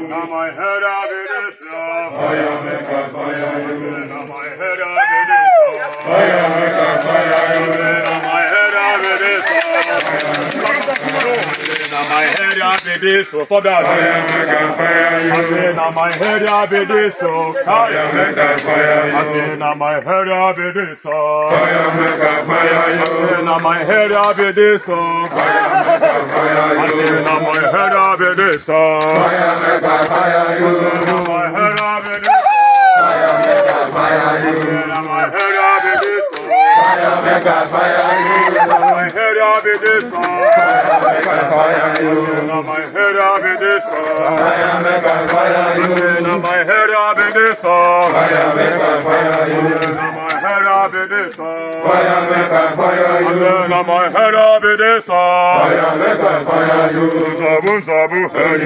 Now my head up it is Fire make a fire you. Now my head up it is Fire make a fire you. Now my head up it is Now my head up it is so for that. Fire make a fire you. Now my head up it is so Fire make a fire you. Now my head up it is so Fire make a fire you. Now my head up it is so Fire make a fire you. Now my head up it is so Fire make a fire you. Now my head up it is Fire make a fire you. Now my head up it is so Fire make a fire you. Now my head up it is so Fire make a fire you. Now my head up it is so Fire make a fire you. Now my head up it is so Fire make a fire you. Now my head up it is so Fire make a fire you. Now my head up it is so Fire make a fire you. Zabu zabu hey